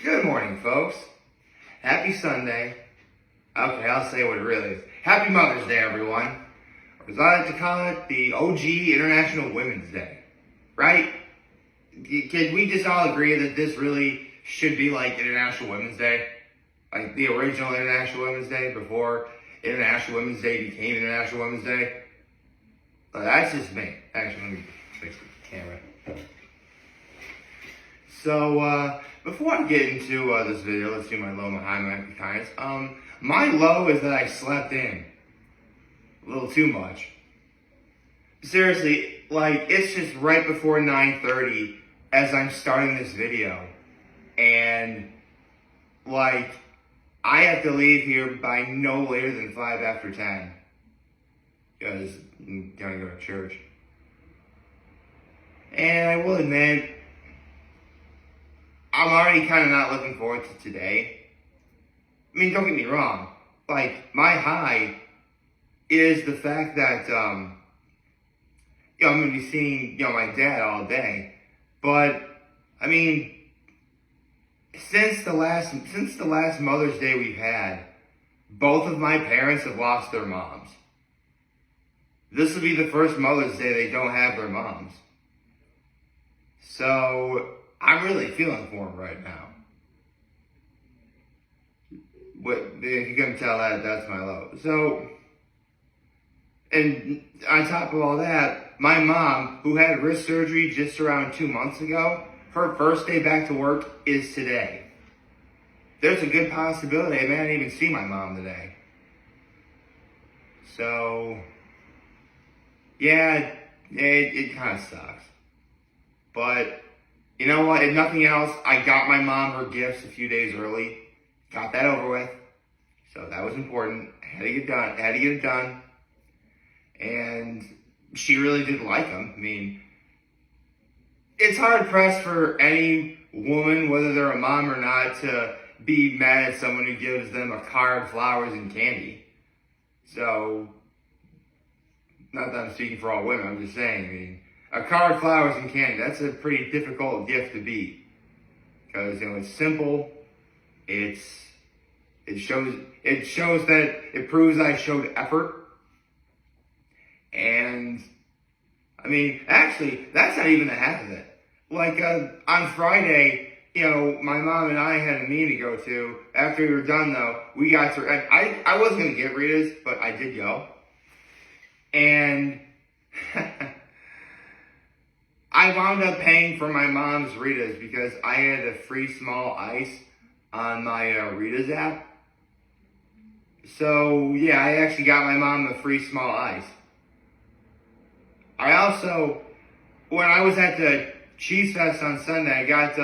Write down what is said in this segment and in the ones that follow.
Good morning, folks. Happy Sunday. Okay, I'll say what it really is. Happy Mother's Day, everyone. Or as I like to call it, the OG International Women's Day. Right? Can we just all agree that this really should be like International Women's Day? Like the original International Women's Day before International Women's Day became International Women's Day? That's just me. Actually, let me fix the camera. So, before I get into this video, let's do my low, my high, my kindness. My low is that I slept in a little too much. Seriously, like, it's just right before 9:30 as I'm starting this video. And, like, I have to leave here by no later than 5 after 10. Because I'm gonna go to church. And I will admit, I'm already kind of not looking forward to today. I mean, don't get me wrong. Like, my high is the fact that, I'm going to be seeing, my dad all day. But, I mean, since the last Mother's Day we've had, both of my parents have lost their moms. This will be the first Mother's Day they don't have their moms. So, I'm really feeling for them right now. But if you can tell that's my low. So, and on top of all that, my mom, who had wrist surgery just around 2 months ago, her first day back to work is today. There's a good possibility I may not even see my mom today. So, yeah, it kind of sucks. But, you know what? If nothing else, I got my mom her gifts a few days early. Got that over with. So that was important. I had to get it done. And she really did like them. I mean, it's hard pressed for any woman, whether they're a mom or not, to be mad at someone who gives them a card, flowers, and candy. So, not that I'm speaking for all women, I'm just saying, I mean, a card, flowers, and candy, that's a pretty difficult gift to beat. Because, it's simple, it shows that it proves I showed effort. And, I mean, actually, that's not even the half of it. Like, on Friday, my mom and I had a meeting to go to. After we were done, though, we got to, I wasn't going to get Rita's, but I did go. And I wound up paying for my mom's Rita's because I had a free small ice on my Rita's app. So, yeah, I actually got my mom a free small ice. I also, when I was at the Cheese Fest on Sunday, I got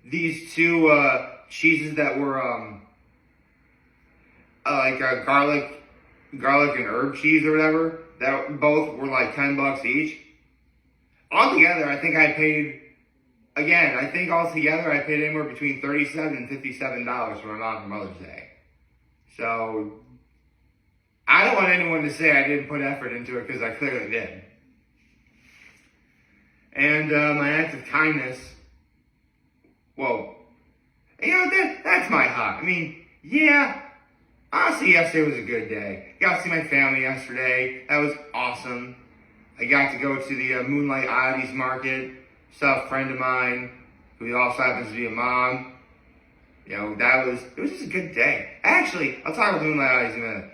these two cheeses that were like a garlic and herb cheese or whatever. That both were like $10 each. Altogether, I think altogether I paid anywhere between $37 and $57 for my mom for Mother's Day. So, I don't want anyone to say I didn't put effort into it, because I clearly did. And my act of kindness, well, that's my high. I mean, yeah, honestly, yesterday was a good day. Got to see my family yesterday. That was awesome. I got to go to the Moonlight Oddities Market. Saw a friend of mine who also happens to be a mom. It was just a good day. Actually, I'll talk about the Moonlight Oddities in a minute.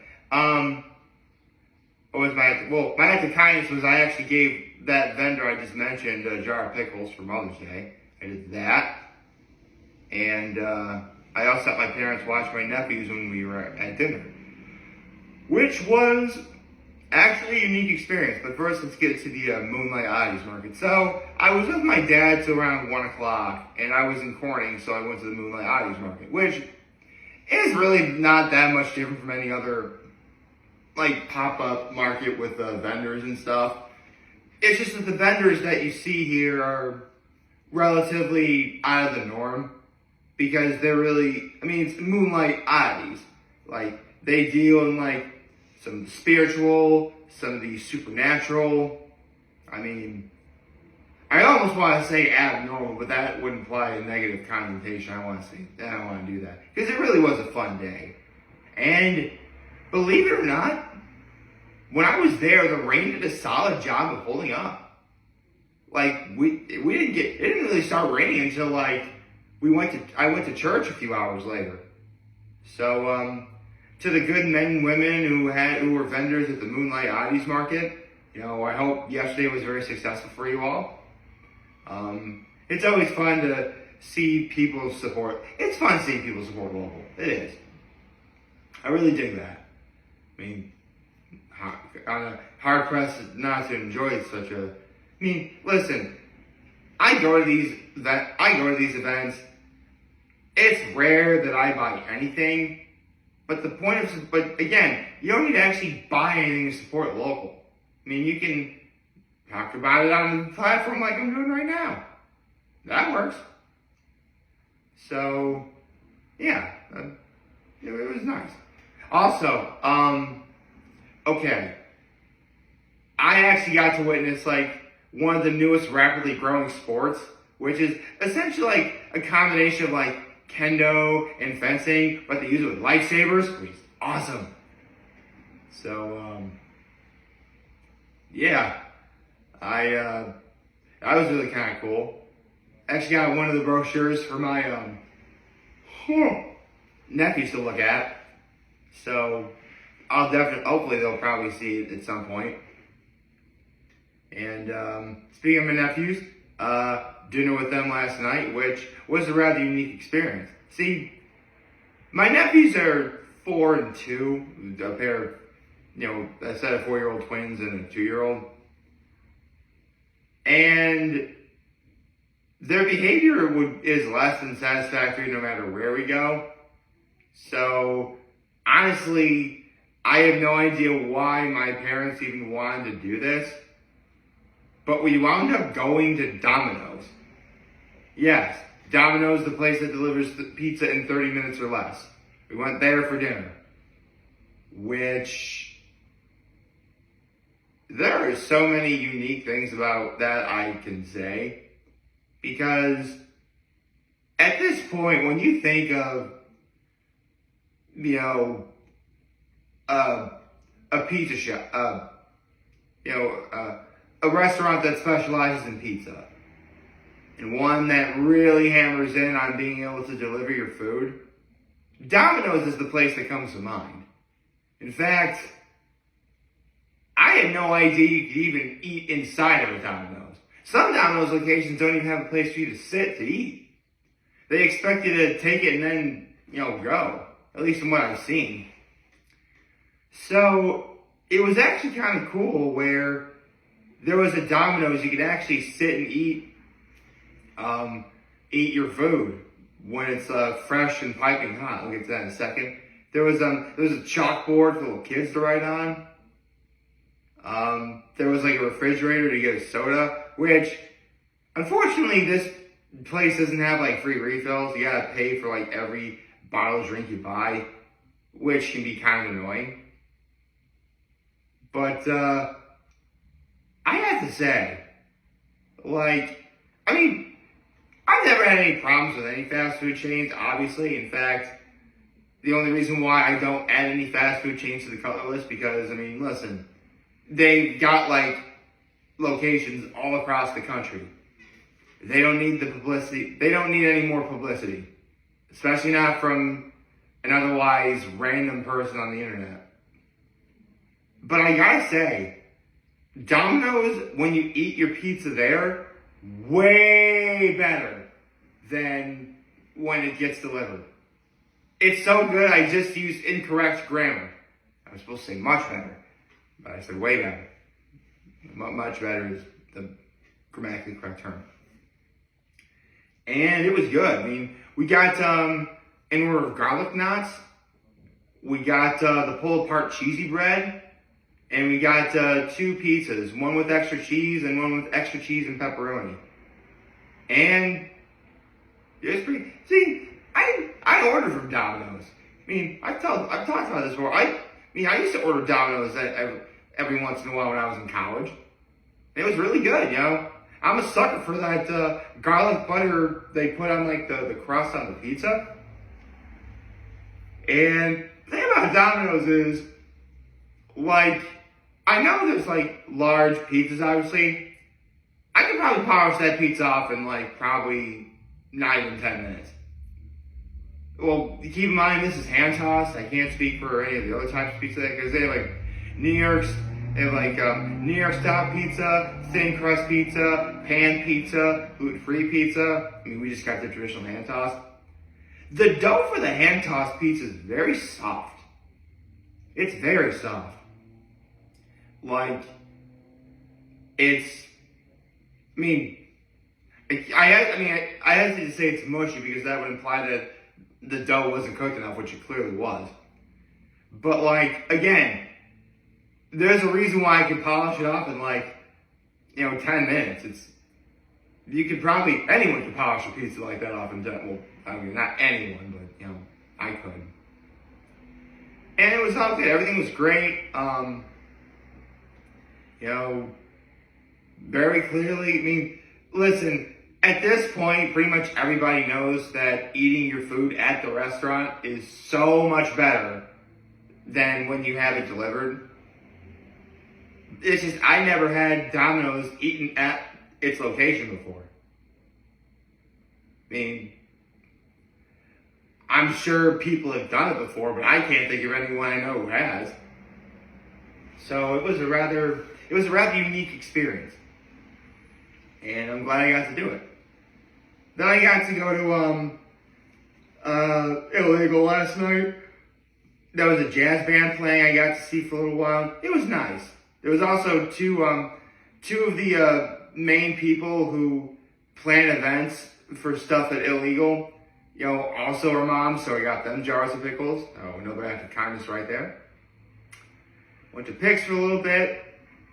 My act of kindness was I actually gave that vendor I just mentioned a jar of pickles for Mother's Day. I did that. And I also let my parents watch my nephews when we were at dinner, which was actually a unique experience. But first, let's get to the Moonlight Oddities Market. So, I was with my dad till around 1 o'clock, and I was in Corning, so I went to the Moonlight Oddities Market, which is really not that much different from any other, like, pop-up market with vendors and stuff. It's just that the vendors that you see here are relatively out of the norm, because they're really, it's Moonlight Oddities. Like, they deal in, like, some of the spiritual, some of the supernatural. I almost want to say abnormal, but that would imply a negative connotation. I don't want to do that. Because it really was a fun day. And believe it or not, when I was there, the rain did a solid job of holding up. Like, it didn't really start raining until like, I went to church a few hours later. So, to the good men and women who were vendors at the Moonlight Oddies Market, I hope yesterday was very successful for you all. It's always fun to see people support. It's fun seeing people support local. It is. I really dig that. I mean, hard pressed not to enjoy such a. I mean, listen. I go to these events. It's rare that I buy anything, but but again, you don't need to actually buy anything to support local. I mean, you can talk about it on the platform like I'm doing right now. That works. So, yeah, it was nice. Also, okay, I actually got to witness like one of the newest rapidly growing sports, which is essentially like a combination of like kendo and fencing, but they use it with lightsabers, which is awesome. So, yeah, that was really kind of cool. Actually got one of the brochures for my nephews to look at. So hopefully they'll probably see it at some point. And speaking of my nephews, dinner with them last night, which was a rather unique experience. See, my nephews are 4 and 2, a pair of, a set of 4-year-old twins and a 2-year-old. And their behavior is less than satisfactory no matter where we go. So, honestly, I have no idea why my parents even wanted to do this. But we wound up going to Domino's. Yes, Domino's, the place that delivers the pizza in 30 minutes or less. We went there for dinner. Which, there are so many unique things about that I can say. Because at this point, when you think of, a pizza shop, a restaurant that specializes in pizza, and one that really hammers in on being able to deliver your food, Domino's is the place that comes to mind. In fact, I had no idea you could even eat inside of a Domino's. Some Domino's locations don't even have a place for you to sit to eat. They expect you to take it and then, go. At least from what I've seen. So, it was actually kind of cool where there was a Domino's you could actually sit and eat your food when it's fresh and piping hot. We'll get to that in a second. There was a chalkboard for little kids to write on. There was like a refrigerator to get a soda, which unfortunately this place doesn't have like free refills. You gotta pay for like every bottle of drink you buy, which can be kind of annoying. But I have to say, I've never had any problems with any fast food chains, obviously. In fact, the only reason why I don't add any fast food chains to the cutler list because, listen, they've got locations all across the country. They don't need the publicity. They don't need any more publicity, especially not from an otherwise random person on the internet. But I gotta say, Domino's, when you eat your pizza there, way better than when it gets delivered. It's so good, I just used incorrect grammar. I was supposed to say much better, but I said way better. Much better is the grammatically correct term. And it was good. We got an order of garlic knots. We got the pulled-apart cheesy bread. And we got 2 pizzas, one with extra cheese and one with extra cheese and pepperoni. And it was pretty. See, I order from Domino's. I've talked about this before. I used to order Domino's every once in a while when I was in college. It was really good, I'm a sucker for that garlic butter they put on like the crust on the pizza. And the thing about Domino's is, like, I know there's like large pizzas, obviously. I could probably polish that pizza off in like probably not even 10 minutes. Well, keep in mind this is hand tossed. I can't speak for any of the other types of pizza because they have like New York style pizza, thin crust pizza, pan pizza, gluten-free pizza. I mean, we just got the traditional hand tossed. The dough for the hand tossed pizza is very soft. It's very soft. Like, it's, I mean, I hesitate to say it's mushy because that would imply that the dough wasn't cooked enough, which it clearly was. But like, again, there's a reason why I can polish it off in like, 10 minutes. Anyone could polish a pizza like that off in 10, well, I mean, not anyone, but, I could. And it was all good. Everything was great. Very clearly, I mean, listen, at this point, pretty much everybody knows that eating your food at the restaurant is so much better than when you have it delivered. It's just, I never had Domino's eaten at its location before. I mean, I'm sure people have done it before, but I can't think of anyone I know who has. So it was a rather unique experience. And I'm glad I got to do it. Then I got to go to Illegal last night. There was a jazz band playing I got to see for a little while. It was nice. There was also two of the main people who plan events for stuff at Illegal, also are moms, so I got them jars of pickles. Oh, another act of kindness right there. Went to Picks for a little bit,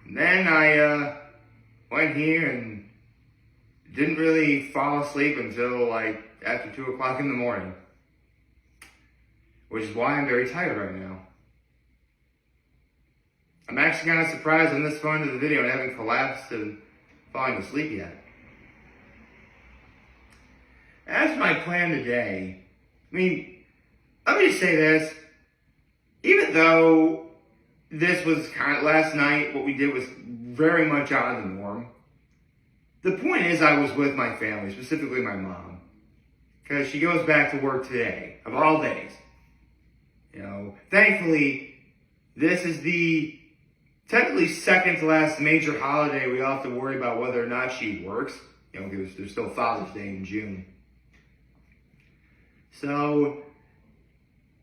and then I went here and didn't really fall asleep until like after 2 o'clock in the morning, which is why I'm very tired right now. I'm actually kind of surprised on this far into the video and haven't collapsed and falling asleep yet. As my plan today, I mean, let me just say this. Even though this was last night, what we did was very much out of the norm. The point is I was with my family, specifically my mom. Because she goes back to work today, of all days. Thankfully, this is the technically second to last major holiday we all have to worry about whether or not she works. Because there's still Father's Day in June. So,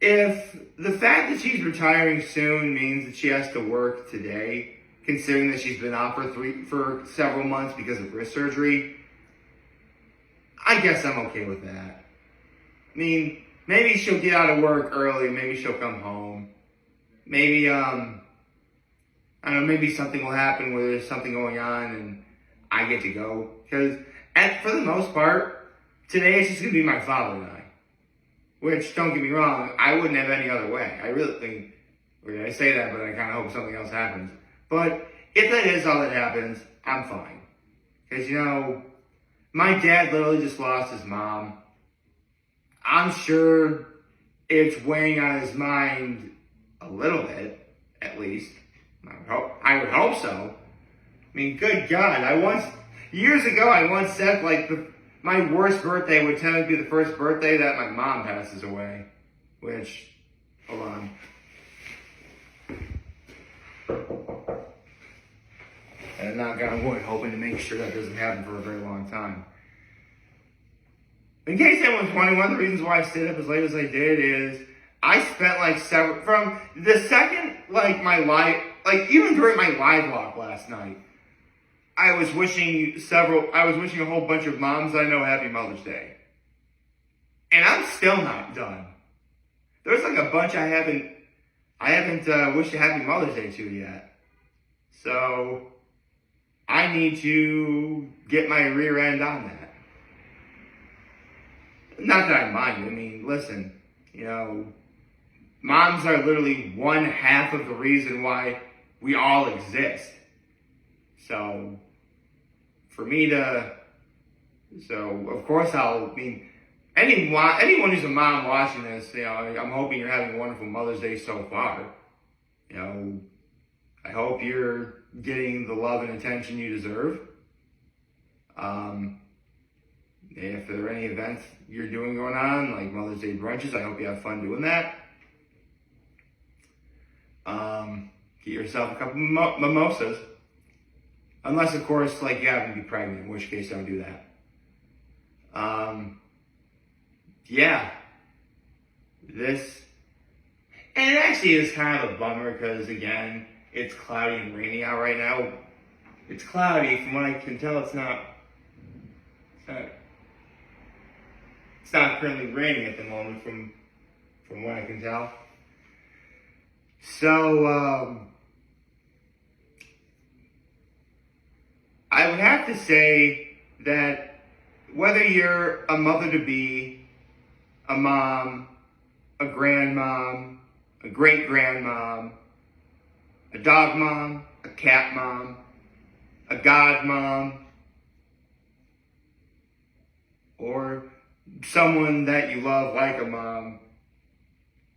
if the fact that she's retiring soon means that she has to work today, considering that she's been off for several months because of wrist surgery, I guess I'm okay with that. I mean, maybe she'll get out of work early, maybe she'll come home. Maybe, I don't know, maybe something will happen where there's something going on and I get to go. Because, for the most part, today it's just going to be my father and I. Which, don't get me wrong, I wouldn't have any other way. I really think, I say that, but I kind of hope something else happens. But if that is all that happens, I'm fine. Because, my dad literally just lost his mom. I'm sure it's weighing on his mind a little bit, at least. I would hope so. I mean, good God, years ago, I once said, my worst birthday would tend to be the first birthday that my mom passes away. Which, hold on. And knock on wood, hoping to make sure that doesn't happen for a very long time. In case anyone's wondering, one of the reasons why I stayed up as late as I did is I spent from the second, even during my live walk last night, I was wishing a whole bunch of moms I know Happy Mother's Day. And I'm still not done. There's a bunch I haven't wished a Happy Mother's Day to yet. So, I need to get my rear end on that. Not that I mind. I mean, listen, moms are literally one half of the reason why we all exist. So, for me to, so of course anyone who's a mom watching this, I'm hoping you're having a wonderful Mother's Day so far. I hope you're getting the love and attention you deserve. If there are any events you're doing going on, like Mother's Day brunches, I hope you have fun doing that. Get yourself a couple mimosas. Unless, of course, like you happen to be pregnant, in which case don't do that. And it actually is kind of a bummer because, again, it's cloudy and rainy out right now. It's cloudy, from what I can tell, it's not currently raining at the moment, from what I can tell. So, I would have to say that whether you're a mother-to-be, a mom, a grandmom, a great grandmom, a Dogmom, a Catmom, a Godmom, or someone that you love like a mom,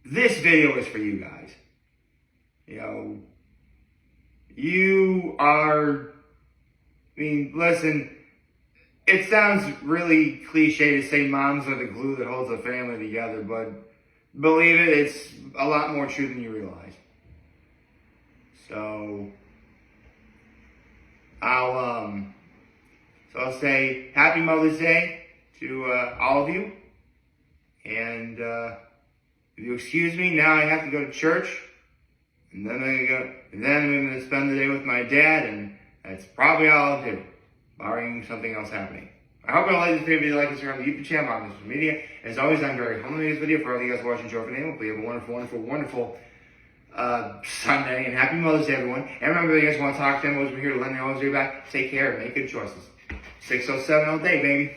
this video is for you guys. Listen, it sounds really cliche to say moms are the glue that holds a family together, but believe it, it's a lot more true than you realize. So, I'll say Happy Mother's Day to all of you. And if you excuse me, now I have to go to church. And then I'm going to spend the day with my dad, and that's probably all I'll do, barring something else happening. I hope you all like this video, like this around the YouTube channel, on social media. As always, I'm very humble in this video. For all of you guys watching, enjoy for name. Hopefully you have a wonderful, wonderful, wonderful Sunday, and Happy Mother's Day, everyone. And remember, if you guys want to talk to them, we're here to lend their always do back. Take care and make good choices. 607 all day, baby.